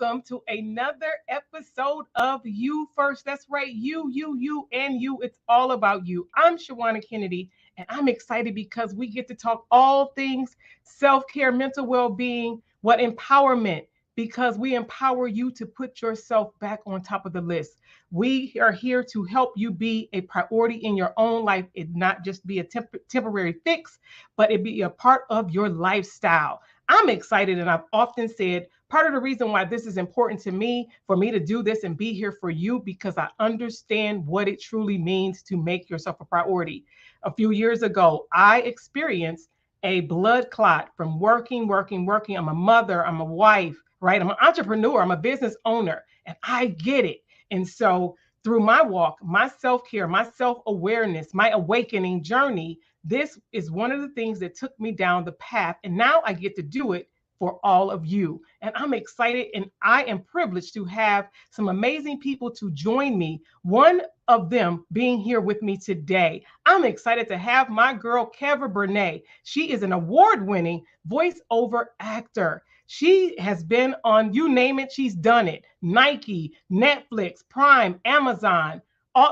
welcome to another episode of You First. That's right, and you. It's all about you. I'm Shawanna Kennedy, and I'm excited because we get to talk all things self-care, mental well-being, what empowerment, because we empower you to put yourself back on top of the list. We are here to help you be a priority in your own life. It not just be a temporary fix, but it be a part of your lifestyle. I'm excited, and I've often said part of the reason why this is important to me, for me to do this and be here for you, because I understand what it truly means to make yourself a priority. A few years ago, I experienced a blood clot from working. I'm a mother, I'm a wife, right? I'm an entrepreneur, I'm a business owner, and I get it. And so through my walk, my self-care, my self-awareness, my awakening journey, this is one of the things that took me down the path. And now I get to do it for all of you. And I'm excited, and I am privileged to have some amazing people to join me. One of them being here with me today. I'm excited to have my girl, Keaver Brenai. She is an award-winning voiceover actor. She has been on, you name it, she's done it. Nike, Netflix, Prime, Amazon.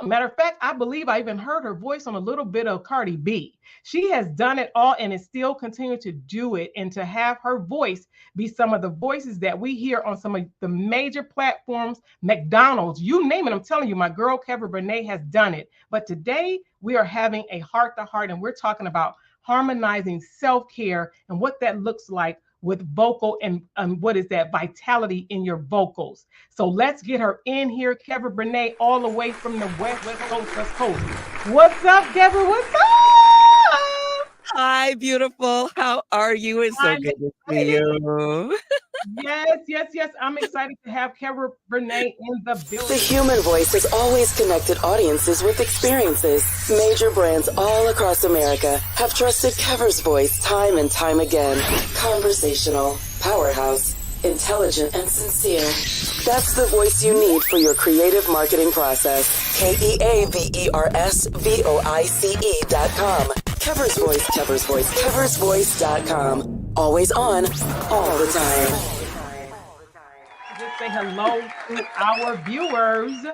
Matter of fact, I believe I even heard her voice on a little bit of Cardi B. She has done it all and is still continuing to do it, and to have her voice be some of the voices that we hear on some of the major platforms, McDonald's, you name it. I'm telling you, my girl Keaver Brenai has done it. But today we are having a heart-to-heart, and we're talking about harmonizing self-care and what that looks like with vocal and what is that vitality in your vocals. So let's get her in here. Keaver Brenai, all the way from the West Coast. What's up, Keaver? What's up? Hi, beautiful. How are you? It's so good to see you. Yes. I'm excited to have Keaver Brenai in the building. The human voice has always connected audiences with experiences. Major brands all across America have trusted Keaver's voice time and time again. Conversational, powerhouse, intelligent, and sincere. That's the voice you need for your creative marketing process. KeaversVoice.com. Keaver's Voice, KeaversVoice.com. Always on, all the time. Just say hello to our viewers.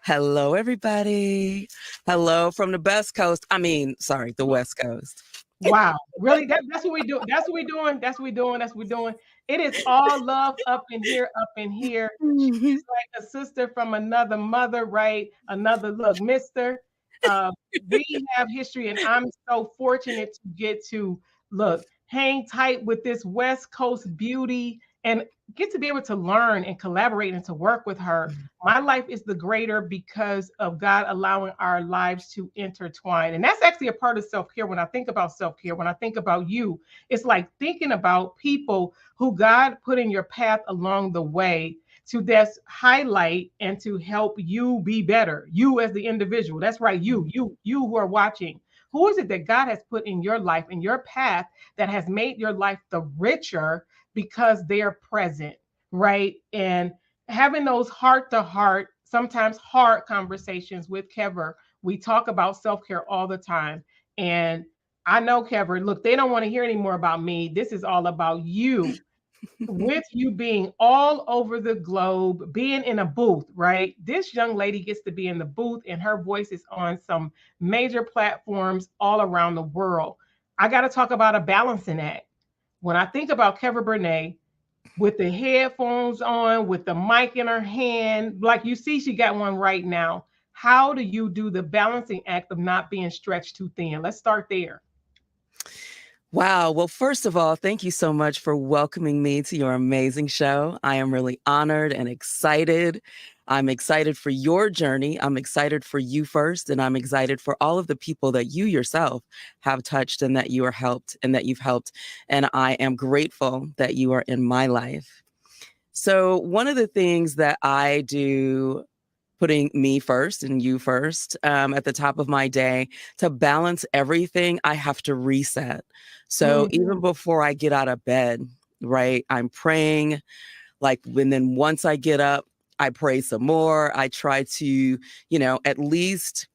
Hello, everybody. Hello from the West Coast. The West Coast. Wow, really? That's what we do. That's what we're doing. It is all love up in here. She's like a sister from another mother, right? Another look, Mister. We have history, and I'm so fortunate to get to hang tight with this West Coast beauty and get to be able to learn and collaborate and to work with her. My life is the greater because of God allowing our lives to intertwine. And that's actually a part of self-care. When I think about self-care, when I think about you, it's like thinking about people who God put in your path along the way to just highlight and to help you be better. You as the individual. That's right. You who are watching. Who is it that God has put in your life, in your path, that has made your life the richer because they are present, right? And having those heart-to-heart, sometimes hard conversations with Keaver. We talk about self-care all the time. And I know, Keaver, look, they don't want to hear any more about me. This is all about you. With you being all over the globe, being in a booth, right? This young lady gets to be in the booth, and her voice is on some major platforms all around the world. I got to talk about a balancing act. When I think about Keaver Brenai, with the headphones on, with the mic in her hand, like you see, she got one right now. How do you do the balancing act of not being stretched too thin? Let's start there. Wow. Well, first of all, thank you so much for welcoming me to your amazing show. I am really honored and excited. I'm excited for your journey. I'm excited for you first, and I'm excited for all of the people that you yourself have touched and that you are helped and that you've helped. And I am grateful that you are in my life. So one of the things that I do, putting me first and you first at the top of my day, to balance everything, I have to reset. So even before I get out of bed, right, I'm praying, and then once I get up, I pray some more. I try to, at least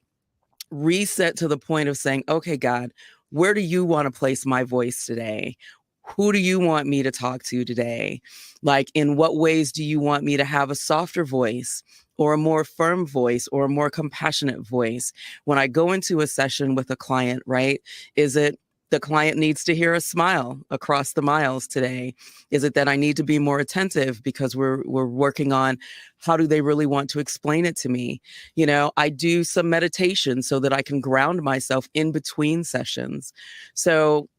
reset to the point of saying, okay, God, where do you want to place my voice today? who do you want me to talk to today? Like, in what ways do you want me to have a softer voice or a more firm voice or a more compassionate voice? When I go into a session with a client, right? Is it the client needs to hear a smile across the miles today? Is it that I need to be more attentive because we're working on how do they really want to explain it to me? You know, I do some meditation so that I can ground myself in between sessions. So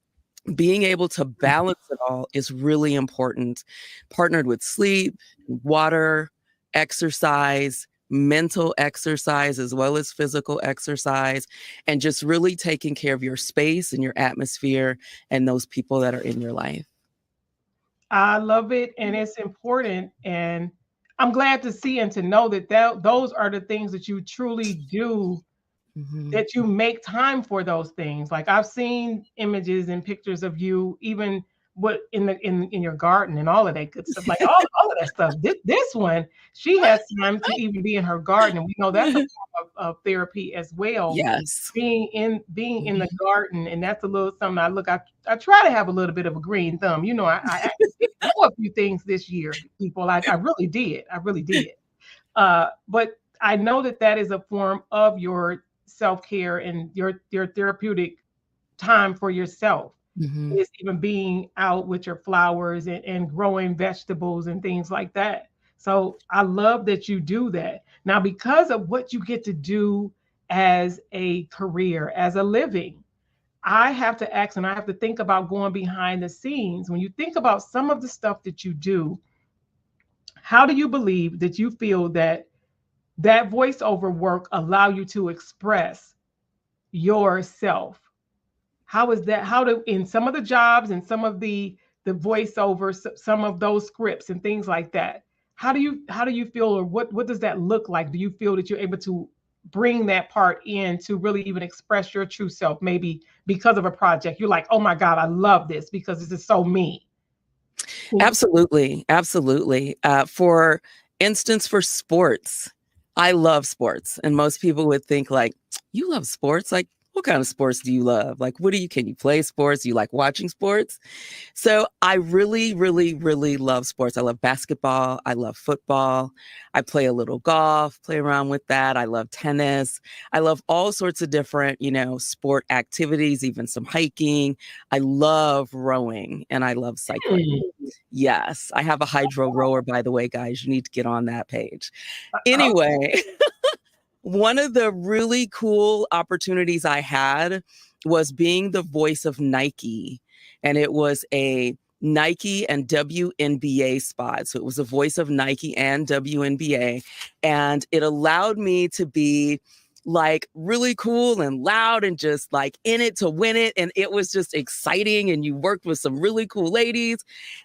being able to balance it all is really important, partnered with sleep, water, exercise, mental exercise, as well as physical exercise, and just really taking care of your space and your atmosphere and those people that are in your life. I love it, and it's important. And I'm glad to see and to know that those are the things that you truly do, that you make time for those things. Like, I've seen images and pictures of you, even what in your garden and all of that good stuff, like all of that stuff. This one, she has time to even be in her garden, and we know that's a form of therapy as well. Yes. Being in the garden, and that's a little something. I try to have a little bit of a green thumb. You know, I actually did grow a few things this year, people. I really did. I really did. But I know that is a form of your self-care and your therapeutic time for yourself, is even being out with your flowers and growing vegetables and things like that. So I love that you do that. Now, because of what you get to do as a career, as a living, I have to ask, and I have to think about going behind the scenes. When you think about some of the stuff that you do, how do you believe that you feel that voiceover work allow you to express yourself? How is that? How do, in some of the jobs and some of the voiceover, some of those scripts and things like that, how do you feel, or what does that look like? Do you feel that you're able to bring that part in to really even express your true self? Maybe because of a project, you're like, oh my God, I love this because this is so me. Absolutely. Absolutely. For instance, for sports, I love sports. And most people would think, like, you love sports? Like, what kind of sports do you love? Like, can you play sports? Do you like watching sports? So I really, really, really love sports. I love basketball. I love football. I play a little golf, play around with that. I love tennis. I love all sorts of different, sport activities, even some hiking. I love rowing and I love cycling. Yes, I have a hydro rower, by the way, guys. You need to get on that page. Anyway, one of the really cool opportunities I had was being the voice of Nike. And it was a Nike and WNBA spot. So it was a voice of Nike and WNBA. And it allowed me to be like really cool and loud and just like in it to win it. And it was just exciting. And you worked with some really cool ladies.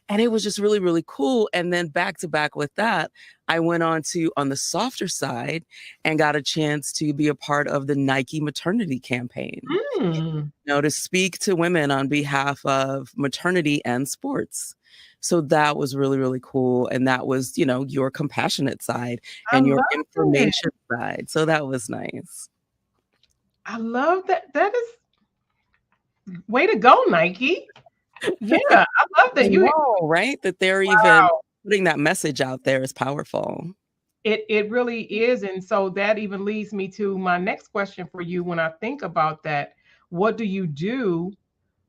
And it was just really, really cool. And then back to back with that, I went on the softer side and got a chance to be a part of the Nike maternity campaign. To speak to women on behalf of maternity and sports. So that was really, really cool. And that was, your compassionate side and your information side. So that was nice. I love that. That is way to go, Nike. Yeah, I love that. Right? That they're even putting that message out there is powerful. It really is. And so that even leads me to my next question for you. When I think about that, what do you do,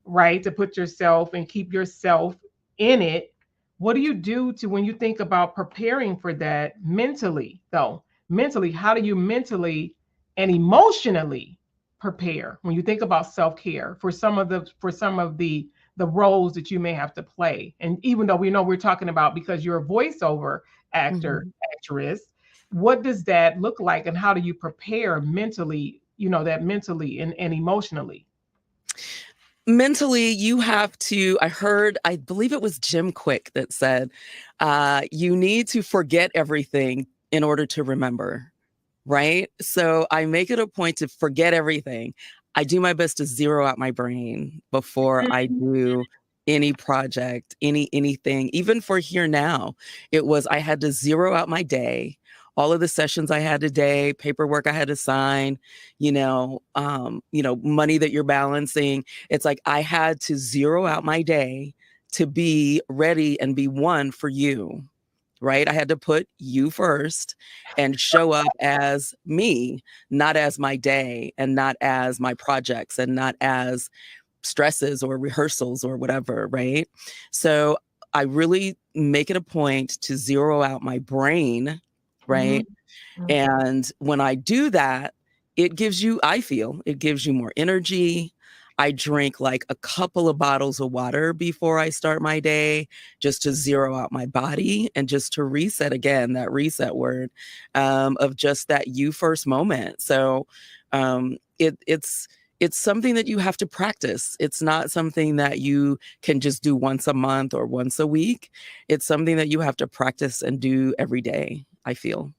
right, to put yourself and keep yourself in it? What do you do to, when you think about preparing for that mentally, though? Mentally, how do you mentally and emotionally prepare when you think about self-care for some of the roles that you may have to play? And even though we know we're talking about, because you're a voiceover actress, what does that look like, and how do you prepare mentally, that mentally and emotionally? Mentally, you have to, I believe it was Jim Quick that said, you need to forget everything in order to remember, right? So I make it a point to forget everything. I do my best to zero out my brain before I do any project, anything. Even for Here Now, I had to zero out my day, all of the sessions I had today, paperwork I had to sign, money that you're balancing. It's like I had to zero out my day, to be ready and be one for you, right? I had to put you first and show up as me, not as my day and not as my projects and not as stresses or rehearsals or whatever, right? So I really make it a point to zero out my brain, right? Mhm. And when I do that, I feel it gives you more energy. I drink like a couple of bottles of water before I start my day, just to zero out my body and just to reset again, that reset word, of just that you first moment. So it's something that you have to practice. It's not something that you can just do once a month or once a week. It's something that you have to practice and do every day, I feel.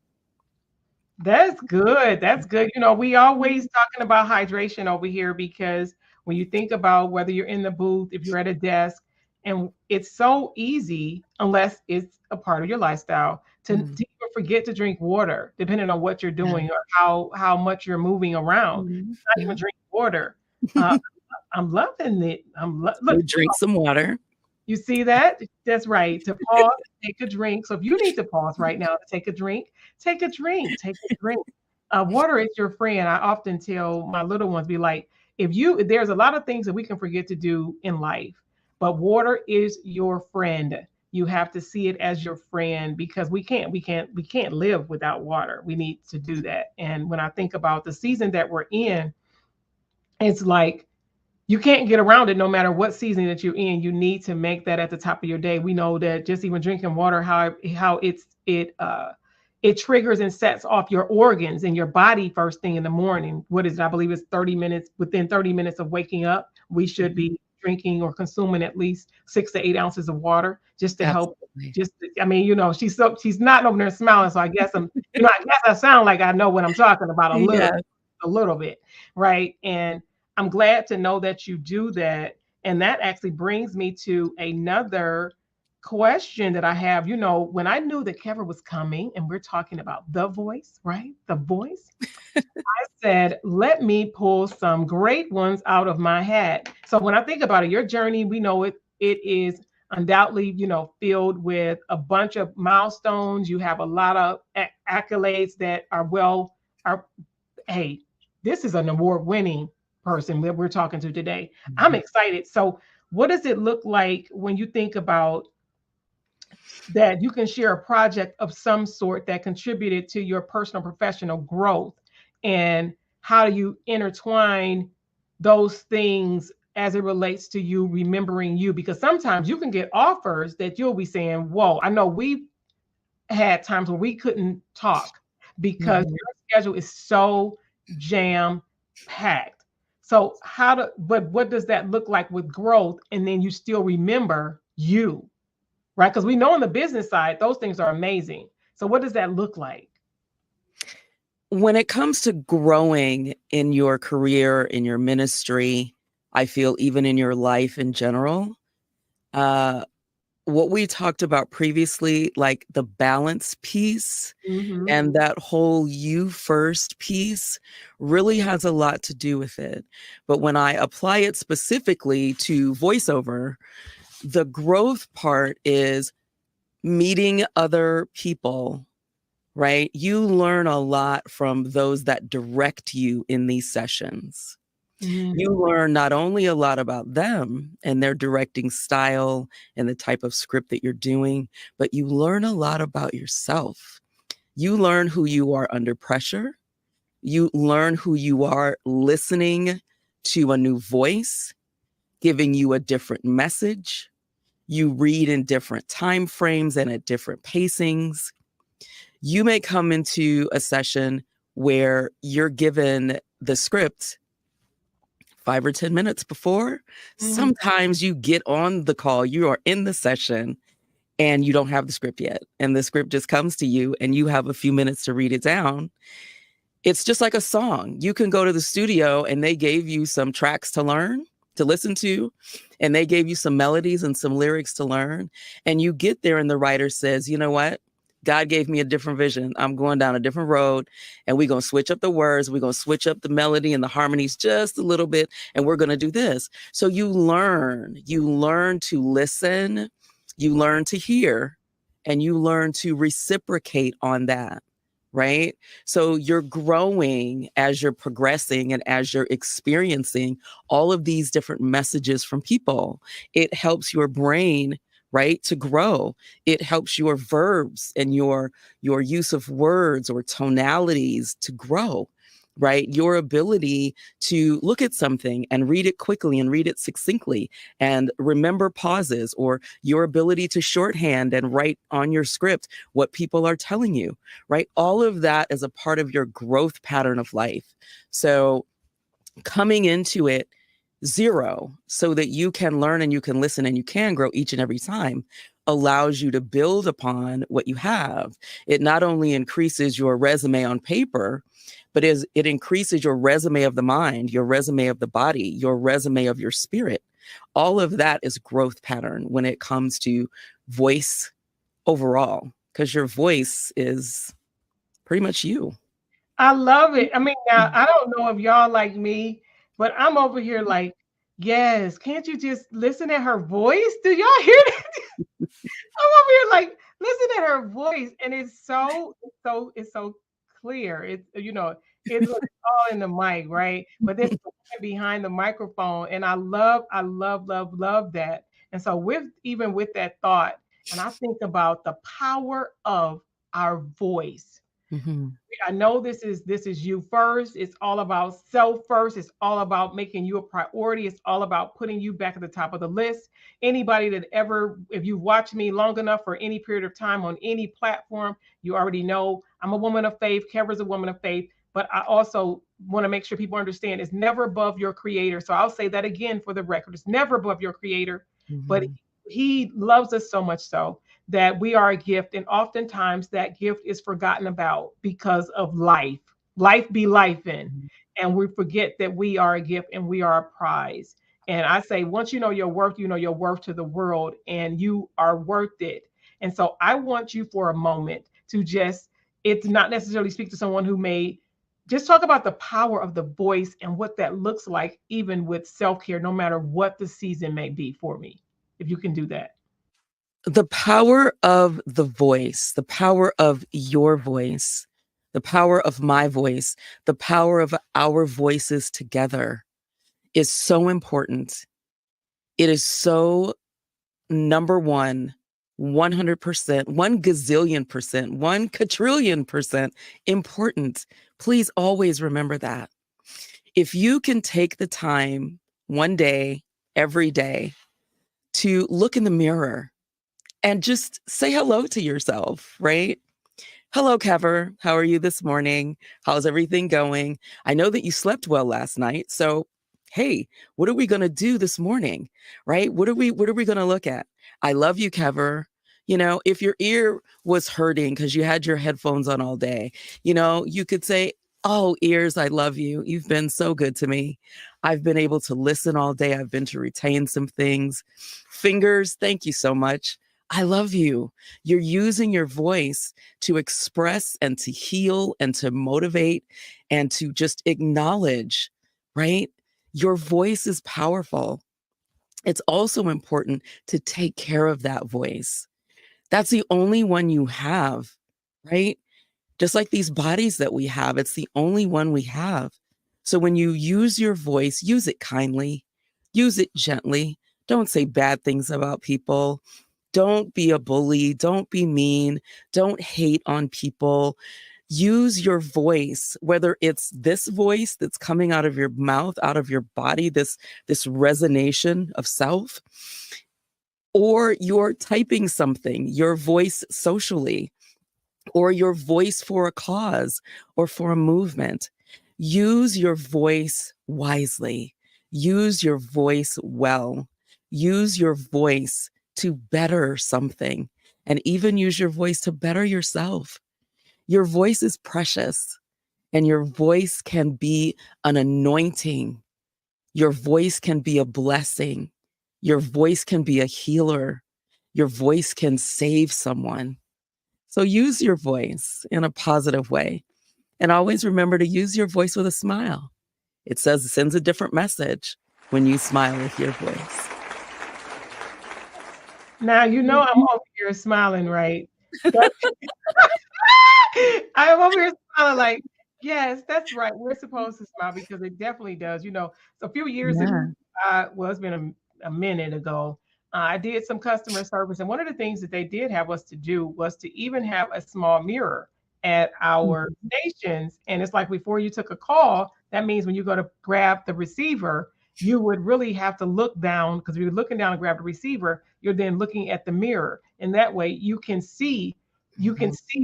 That's good. That's good. You know, we always talking about hydration over here because when you think about whether you're in the booth, if you're at a desk, and it's so easy, unless it's a part of your lifestyle, to Mm. even forget to drink water, depending on what you're Yeah. doing or how much you're moving around. Mhm. Not Yeah. even drink water. Uh, I'm loving it. So Look. drink some water. You see that? That's right. To pause, take a drink. So if you need to pause right now to take a drink, take a drink. Take a drink. Water is your friend. I often tell my little ones, be like, there's a lot of things that we can forget to do in life, but water is your friend. You have to see it as your friend because we can't live without water. We need to do that. And when I think about the season that we're in, it's like you can't get around it no matter what season that you're in. You need to make that at the top of your day. We know that just even drinking water, it triggers and sets off your organs and your body first thing in the morning. What is it? I believe it's 30 minutes. Within 30 minutes of waking up, we should Mhm. be drinking or consuming at least 6 to 8 ounces of water just to help. Absolutely. Just, I mean, she's not over there smiling, so I guess I guess I sound like I know what I'm talking about Yeah. a little bit, right? And I'm glad to know that you do that. And that actually brings me to another question that I have. When I knew that Keaver was coming and we're talking about the voice, right? The voice, I said, let me pull some great ones out of my hat. So when I think about it, your journey, we know it is undoubtedly, filled with a bunch of milestones. You have a lot of accolades that are hey, this is an award-winning person that we're talking to today. I'm Mhm. excited. So, what does it look like when you think about that you can share a project of some sort that contributed to your personal professional growth? And how do you intertwine those things as it relates to you remembering you? Because sometimes you can get offers that you'll be saying, whoa, I know we had times where we couldn't talk because Mhm. your schedule is so jam packed. So but what does that look like with growth? And then you still remember you, right? Because we know on the business side, those things are amazing. So what does that look like? When it comes to growing in your career, in your ministry, I feel even in your life in general, uh, what we talked about previously, like the balance piece Mm-hmm. and that whole you first piece really has a lot to do with it. But when I apply it specifically to voiceover, the growth part is meeting other people, right? You learn a lot from those that direct you in these sessions. Mm-hmm. You learn not only a lot about them and their directing style and the type of script that you're doing, but you learn a lot about yourself. You learn who you are under pressure. You learn who you are listening to a new voice, giving you a different message. You read in different time frames and at different pacings. You may come into a session where you're given the script 5 or 10 minutes before. Mm-hmm. Sometimes you get on the call, you are in the session, and you don't have the script yet. And the script just comes to you, and you have a few minutes to read it down. It's just like a song. You can go to the studio, and they gave you some tracks to learn, to listen to, and they gave you some melodies and some lyrics to learn. And you get there, and the writer says, you know what? God gave me a different vision. I'm going down a different road, and we're going to switch up the words. We're going to switch up the melody and the harmonies just a little bit, and we're going to do this. So you learn to listen, you learn to hear, and you learn to reciprocate on that. Right? So you're growing as you're progressing and as you're experiencing all of these different messages from people. It helps your brain, right, to grow. It helps your verbs and your use of words or tonalities to grow, right? Your ability to look at something and read it quickly and read it succinctly and remember pauses, or your ability to shorthand and write on your script what people are telling you, right? All of that is a part of your growth pattern of life. So coming into it zero so that you can learn and you can listen and you can grow each and every time allows you to build upon what you have. It not only increases your resume on paper, but it increases your resume of the mind, your resume of the body, your resume of your spirit. All of that is growth pattern when it comes to voice overall, because your voice is pretty much you. I love it. I mean, now I don't know if y'all like me, but I'm over here like, yes, can't you just listen at her voice? Do y'all hear that? I'm over here like, listen at her voice, and it's so clear. It's all in the mic, right? But there's the woman behind the microphone, and I love that. And so with that thought, and I think about the power of our voice. Mm-hmm. I know this is you first. It's all about self first. It's all about making you a priority. It's all about putting you back at the top of the list. Anybody that ever, if you've watched me long enough for any period of time on any platform, you already know I'm a woman of faith. Keaver's a woman of faith. But I also want to make sure people understand it's never above your creator. So I'll say that again for the record. It's never above your creator. But Mm-hmm. he loves us so much so that we are a gift, and oftentimes that gift is forgotten about because of life be life in, and we forget that we are a gift and we are a prize. And I say, once you know your worth, you know your worth to the world, and you are worth it. And so I want you for a moment to just, it's not necessarily speak to someone who may just talk about the power of the voice and what that looks like, even with self-care, no matter what the season may be for me, if you can do that. The power of the voice, the power of your voice, the power of my voice, the power of our voices together is so important. It is so number one, 100%, 1 gazillion%, 1 quadrillion% important. Please always remember that. If you can take the time one day, every day, to look in the mirror and just say hello to yourself, right? Hello, Keaver. How are you this morning? How's everything going? I know that you slept well last night. So, hey, what are we going to do this morning? Right? What are we going to look at? I love you, Keaver. If your ear was hurting because you had your headphones on all day, you could say, "Oh, ears, I love you. You've been so good to me. I've been able to listen all day. I've been to retain some things. Fingers, thank you so much. I love you." You're using your voice to express and to heal and to motivate and to just acknowledge, right? Your voice is powerful. It's also important to take care of that voice. That's the only one you have, right? Just like these bodies that we have, it's the only one we have. So when you use your voice, use it kindly, use it gently. Don't say bad things about people. Don't be a bully. Don't be mean. Don't hate on people. Use your voice, whether it's this voice that's coming out of your mouth, out of your body, this resonation of self, or you're typing something, your voice socially, or your voice for a cause or for a movement. Use your voice wisely. Use your voice well. Use your voice to better something, and even use your voice to better yourself. Your voice is precious, and your voice can be an anointing. Your voice can be a blessing. Your voice can be a healer. Your voice can save someone. So use your voice in a positive way. And always remember to use your voice with a smile. It sends a different message when you smile with your voice. Now, I'm over here smiling, right? That- I'm over here smiling like, yes, that's right. We're supposed to smile because it definitely does. So a few years ago, Yeah. well, it's been a minute ago, I did some customer service. And one of the things that they did have us to do was to even have a small mirror at our Mhm. stations. And it's like before you took a call, that means when you go to grab the receiver, you would really have to look down because if you're looking down and grab the receiver, you're then looking at the mirror. And that way you can see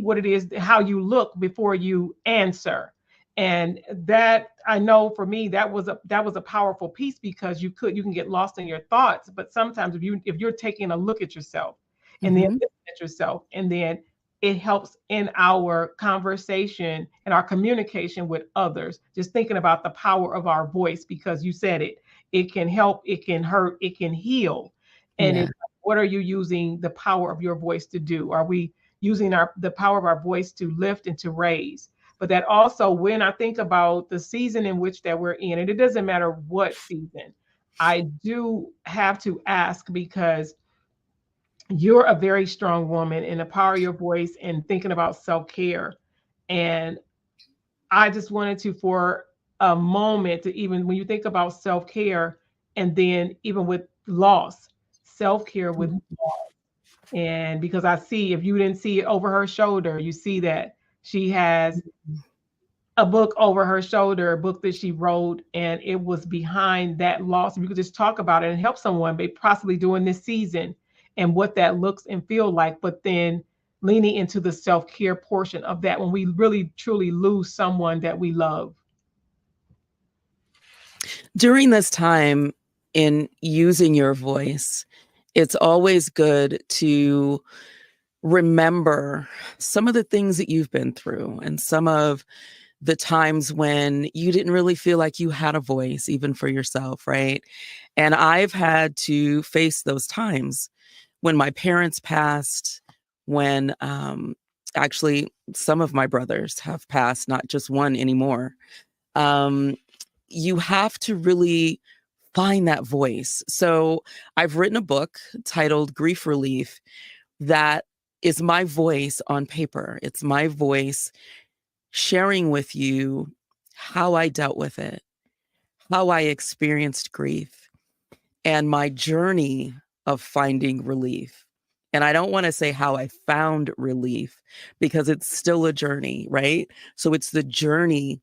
what it is, how you look before you answer. And that, I know for me, that was a powerful piece because you can get lost in your thoughts. But sometimes if you're taking a look at yourself and then Mhm. looking at yourself, and then it helps in our conversation and our communication with others, just thinking about the power of our voice, because you said it can help, it can hurt, it can heal. And Yeah. it's what are you using the power of your voice to do? Are we using the power of our voice to lift and to raise? But that also, when I think about the season in which that we're in, and it doesn't matter what season, I do have to ask, because you're a very strong woman, and the power of your voice and thinking about self-care. And I just wanted to, for a moment, to, even when you think about self-care, and then even with loss, self-care with, Mhm. and because I see, if you didn't see it over her shoulder, you see that she has a book over her shoulder, a book that she wrote, and it was behind that loss. If you could just talk about it and help someone, possibly during this season, and what that looks and feel like, but then leaning into the self-care portion of that when we really truly lose someone that we love. During this time in using your voice, it's always good to remember some of the things that you've been through and some of the times when you didn't really feel like you had a voice, even for yourself, right? And I've had to face those times when my parents passed, when actually some of my brothers have passed, not just one anymore. Um, you have to really find that voice. So I've written a book titled Grief Relief that is my voice on paper. It's my voice sharing with you how I dealt with it, how I experienced grief, and my journey of finding relief. And I don't want to say how I found relief because it's still a journey, right? So it's the journey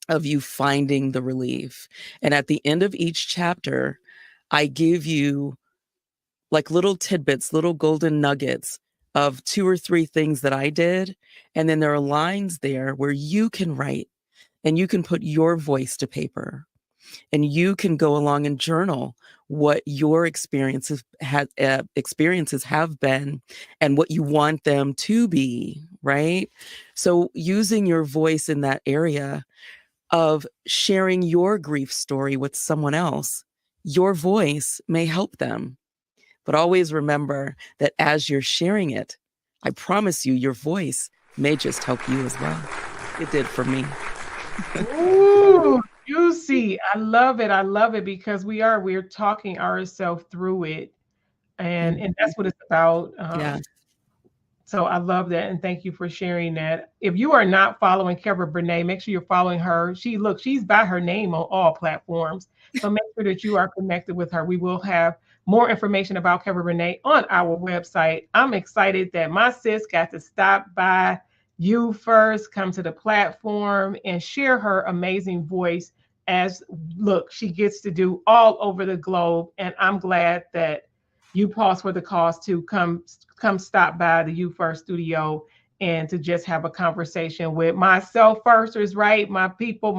of you finding the relief. And at the end of each chapter, I give you like little tidbits, little golden nuggets of 2 or 3 things that I did. And then there are lines there where you can write and you can put your voice to paper and you can go along and journal what your experiences have been and what you want them to be, right? So using your voice in that area of sharing your grief story with someone else, your voice may help them. But always remember that as you're sharing it, I promise you, your voice may just help you as well. It did for me. Ooh, juicy. I love it. I love it because we're talking ourselves through it. And Mhm. that's what it's about. Yeah. So I love that, and thank you for sharing that. If you are not following Keaver Brenai, make sure you're following her. She's by her name on all platforms. So make sure that you are connected with her. We will have more information about Keaver Brenai on our website. I'm excited that my sis got to stop by you first, come to the platform, and share her amazing voice. As look, she gets to do all over the globe, and I'm glad that you pause for the cause to come stop by the You First studio and to just have a conversation with myself firsters, right? My people.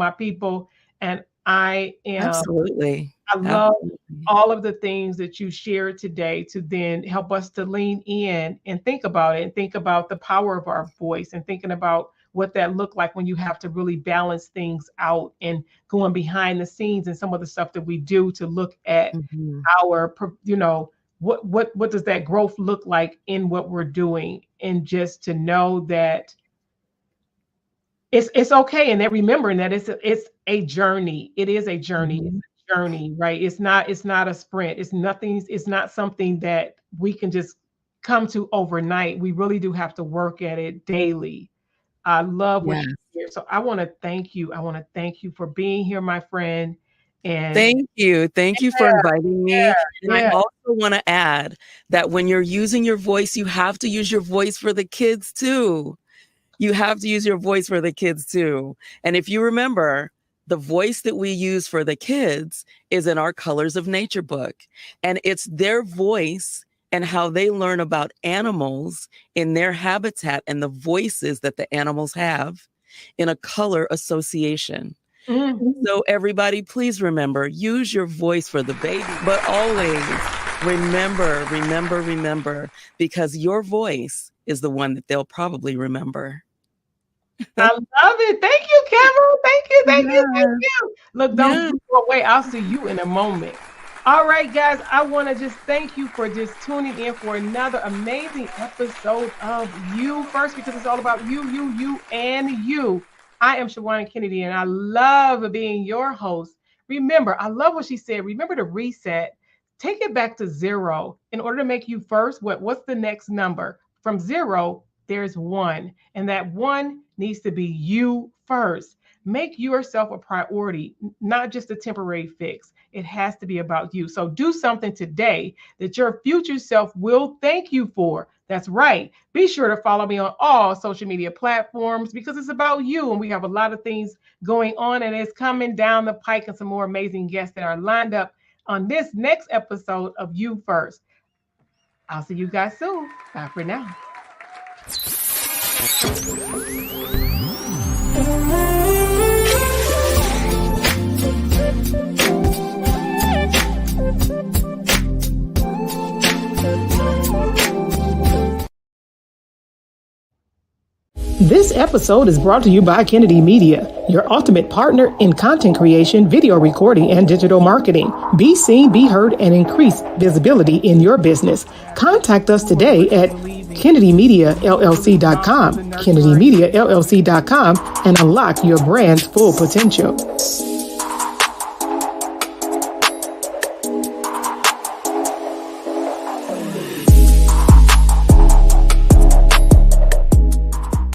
And Absolutely. I love Absolutely. all of the things that you shared today to then help us to lean in and think about it and think about the power of our voice and thinking about what that looked like when you have to really balance things out and going behind the scenes and some of the stuff that we do to look at Mhm. our what does that growth look like in what we're doing, and just to know that it's okay, and that remembering that it's a journey. It is a journey. Mhm. It's a journey, right? It's not a sprint. It's not something that we can just come to overnight. We really do have to work at it daily. I love what Yes. you shared. So I want to thank you. I want to thank you for being here, my friend. And Thank you. Thank you for inviting me. And I yeah, also want to add that when you're using your voice, you have to use your voice for the kids too. You have to use your voice for the kids too. And if you remember, the voice that we use for the kids is in our Colors of Nature book. And it's their voice and how they learn about animals in their habitat and the voices that the animals have in a color association. mm, So everybody, please remember, use your voice for the baby, but always remember, because your voice is the one that they'll probably remember. I love it. Thank you, Cameron. Thank you, thank you, thank Yes. you. Look, don't Yes. go away. I'll see you in a moment. All right, guys, I want to just thank you for just tuning in for another amazing episode of You First, because it's all about you, and you. I am Shawanna Kennedy, and I love being your host. Remember, I love what she said. Remember to reset. Take it back to zero. In order to make you first, what's the next number? From zero, there's one, and that one needs to be you first. Make yourself a priority, not just a temporary fix. It has to be about you. So do something today that your future self will thank you for. That's right. Be sure to follow me on all social media platforms, because it's about you. And we have a lot of things going on, and it's coming down the pike, and some more amazing guests that are lined up on this next episode of You First. I'll see you guys soon. Bye for now. This episode is brought to you by Kennedy Media, your ultimate partner in content creation, video recording, and digital marketing. Be seen, be heard, and increase visibility in your business. Contact us today at KennedyMediaLLC.com, KennedyMediaLLC.com, and unlock your brand's full potential.